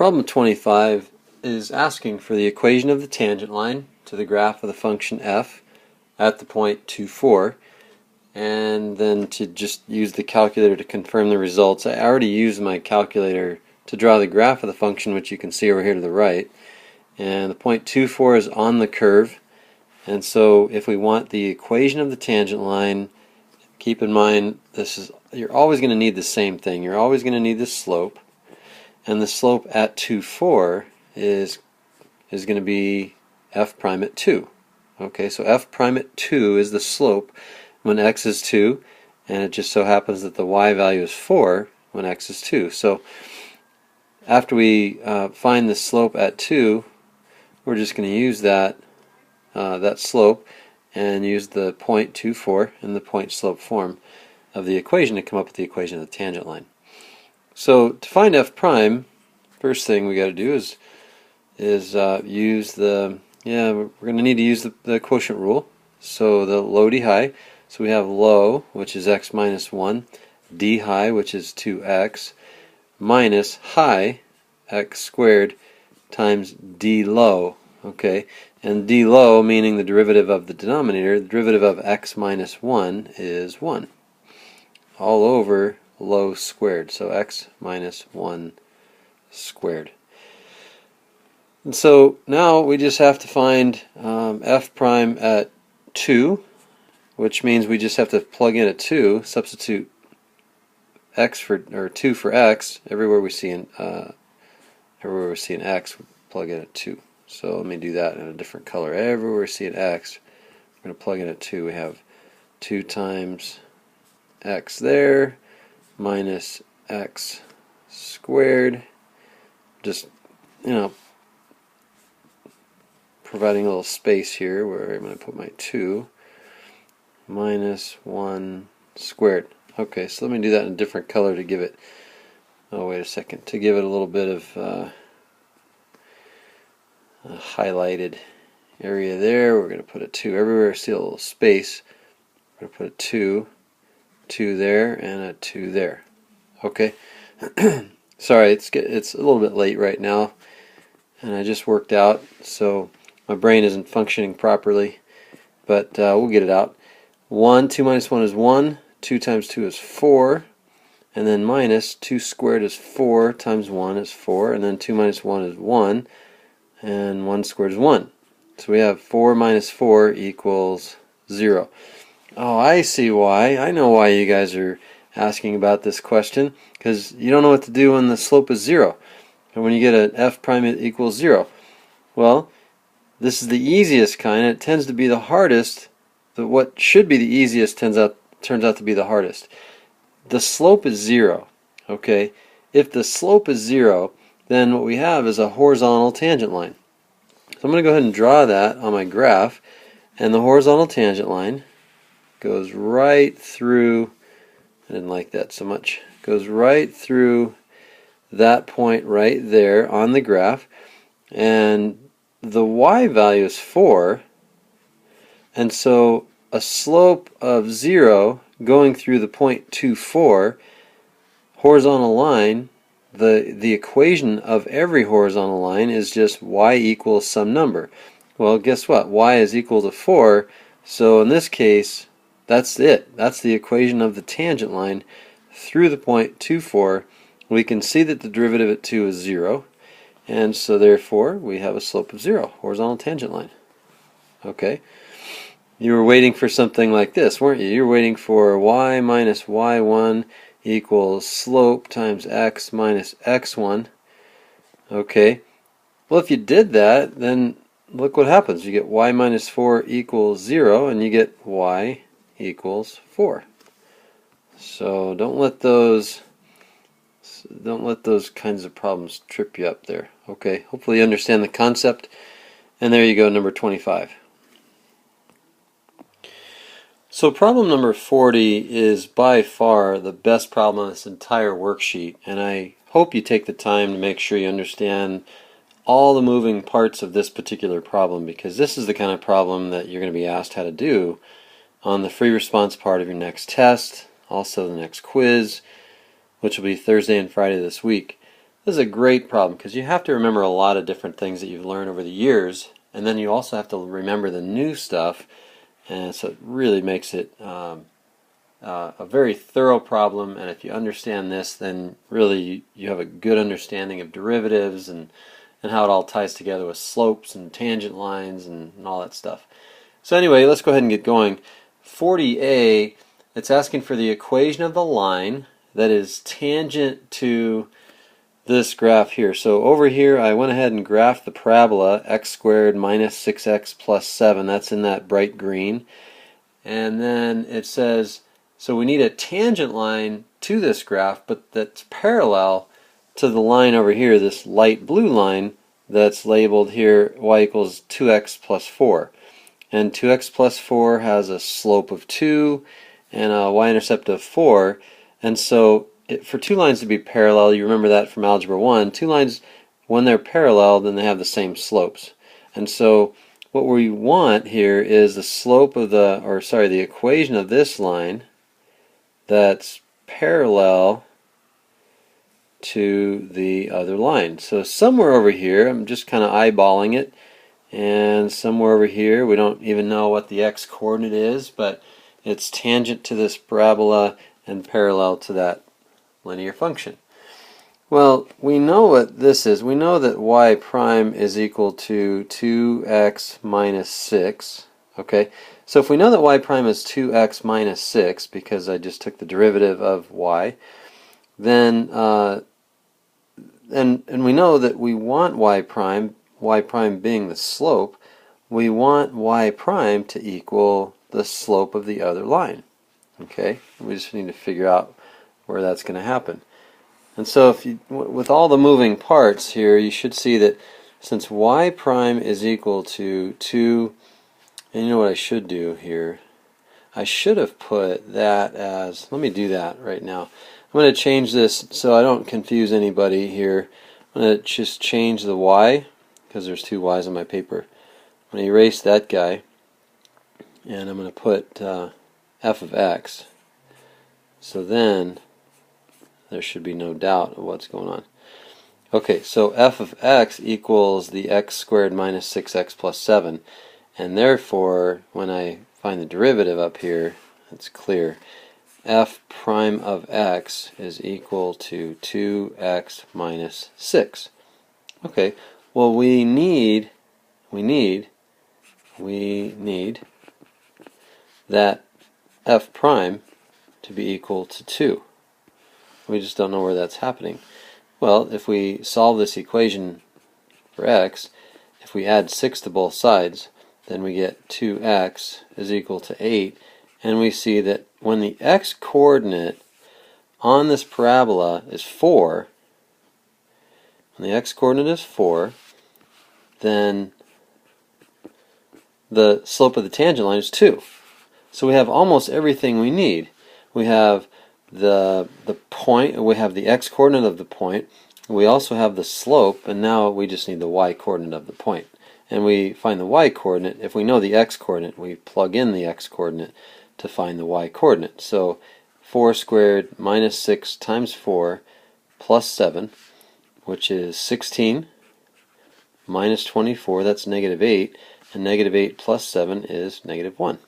Problem 25 is asking for the equation of the tangent line to the graph of the function f at the point 2, 4, and then to just use the calculator to confirm the results. I already used my calculator to draw the graph of the function, which you can see over here to the right, and the point 2, 4 is on the curve, and so if we want the equation of the tangent line, keep in mind you're always going to need the same thing. You're always going to need the slope. And the slope at 2, 4 is going to be f prime at 2. Okay, so f prime at 2 is the slope when x is 2, and it just so happens that the y value is 4 when x is 2. So after we find the slope at 2, we're just going to use that slope and use the point 2, 4 in the point slope form of the equation to come up with the equation of the tangent line. So to find f prime, first thing we got to do is use we're going to need to use the quotient rule. So the low d high. So we have low, which is x minus 1, d high, which is 2x, minus high, x squared, times d low. Okay, and d low meaning the derivative of the denominator. The derivative of x minus 1 is 1. All over low squared, so x minus 1 squared. And so now we just have to find f prime at 2, which means we just have to plug in a 2, substitute x for, or 2 for x. Everywhere we see an x, we plug in a 2. So let me do that in a different color. Everywhere we see an x, we're going to plug in a 2. We have 2 times x there, minus x squared, just, providing a little space here where I'm going to put my 2, minus 1 squared. Okay, so let me do that in a different color to give it, oh wait a second, to give it a little bit of a highlighted area there. We're going to put a 2 everywhere. See a little space. We're going to put a 2 there, and a 2 there. Okay. Sorry, it's a little bit late right now, and I just worked out, so my brain isn't functioning properly, but we'll get it out. 2 minus 1 is 1, 2 times 2 is 4, and then minus 2 squared is 4 times 1 is 4, and then 2 minus 1 is 1, and 1 squared is 1. So we have 4 minus 4 equals 0. Oh, I see why. I know why you guys are asking about this question, because you don't know what to do when the slope is 0, and when you get an f prime equals 0. Well, this is the easiest kind. It tends to be the hardest. What should be the easiest turns out to be the hardest. The slope is 0. Okay, if the slope is 0, then what we have is a horizontal tangent line. So I'm going to go ahead and draw that on my graph, and the horizontal tangent line goes right through, I didn't like that so much, goes right through that point right there on the graph, and the y value is 4, and so a slope of 0 going through the point 2, 4 horizontal line, the equation of every horizontal line is just y equals some number. Well, guess what? Y is equal to 4, so in this case, that's it. That's the equation of the tangent line through the point 2, 4. We can see that the derivative at 2 is 0, and so therefore we have a slope of 0, horizontal tangent line. Okay, you were waiting for something like this, weren't you? You were waiting for y minus y1 equals slope times x minus x1. Okay, well, if you did that, then look what happens. You get y minus 4 equals 0, and you get y equals 4. So don't let those kinds of problems trip you up there. Okay, hopefully you understand the concept. And there you go, number 25. So problem number 40 is by far the best problem on this entire worksheet, and I hope you take the time to make sure you understand all the moving parts of this particular problem, because this is the kind of problem that you're going to be asked how to do on the free response part of your next test, also the next quiz, which will be Thursday and Friday this week. This is a great problem because you have to remember a lot of different things that you've learned over the years, and then you also have to remember the new stuff, and so it really makes it a very thorough problem. And if you understand this, then really you have a good understanding of derivatives and how it all ties together with slopes and tangent lines and all that stuff. So anyway, let's go ahead and get going. 40a, it's asking for the equation of the line that is tangent to this graph here. So over here I went ahead and graphed the parabola x squared minus 6x plus 7. That's in that bright green. And then it says, so we need a tangent line to this graph, but that's parallel to the line over here, this light blue line that's labeled here y equals 2x plus 4. And 2x plus 4 has a slope of 2 and a y-intercept of 4. And so for two lines to be parallel, you remember that from Algebra 1, two lines, when they're parallel, then they have the same slopes. And so what we want here is the slope of the equation of this line that's parallel to the other line. So somewhere over here, I'm just kind of eyeballing it, and somewhere over here, we don't even know what the x-coordinate is, but it's tangent to this parabola and parallel to that linear function. Well, we know what this is. We know that y prime is equal to 2x minus 6. Okay, so if we know that y prime is 2x minus 6, because I just took the derivative of y, then and we know that we want y prime being the slope, we want y prime to equal the slope of the other line. Okay, we just need to figure out where that's going to happen. And so if you, with all the moving parts here, you should see that since y prime is equal to 2, and you know what I should do here? I should have put that as, let me do that right now. I'm going to change this so I don't confuse anybody here. I'm going to just change the y, because there's two y's on my paper. I'm going to erase that guy, and I'm going to put f of x. So then there should be no doubt of what's going on. Okay, so f of x equals the x squared minus 6x plus 7. And therefore, when I find the derivative up here, it's clear. F prime of x is equal to 2x minus 6. Okay, well we need that f prime to be equal to 2. We just don't know where that's happening. Well, if we solve this equation for x, if we add 6 to both sides, then we get 2x is equal to 8, and we see that when the x-coordinate on this parabola is 4, when the x-coordinate is 4, then the slope of the tangent line is 2. So we have almost everything we need. We have the point, we have the x-coordinate of the point, we also have the slope, and now we just need the y-coordinate of the point. And we find the y-coordinate. If we know the x-coordinate, we plug in the x-coordinate to find the y-coordinate. So 4 squared minus 6 times 4 plus 7, which is 16, minus 24, that's negative 8, and negative 8 plus 7 is negative 1.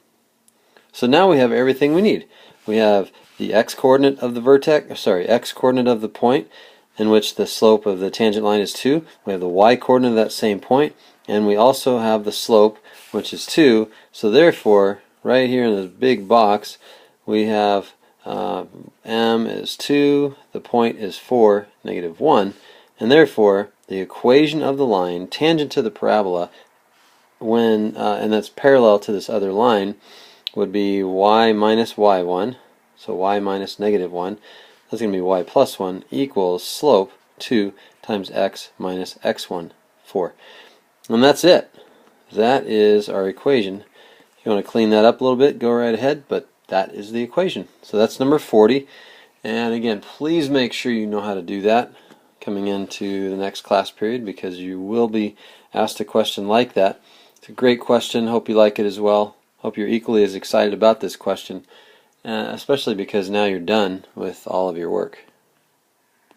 So now we have everything we need. We have the x-coordinate of the vertex, x-coordinate of the point, in which the slope of the tangent line is 2. We have the y-coordinate of that same point, and we also have the slope, which is 2. So therefore, right here in this big box, we have m is 2, the point is 4, negative 1, and therefore the equation of the line tangent to the parabola, when and that's parallel to this other line, would be y minus y1, so y minus negative 1, that's going to be y plus 1, equals slope 2 times x minus x1, 4. And that's it. That is our equation. If you want to clean that up a little bit, go right ahead, but that is the equation. So that's number 40. And again, please make sure you know how to do that coming into the next class period, because you will be asked a question like that. It's a great question. Hope you like it as well. Hope you're equally as excited about this question, especially because now you're done with all of your work.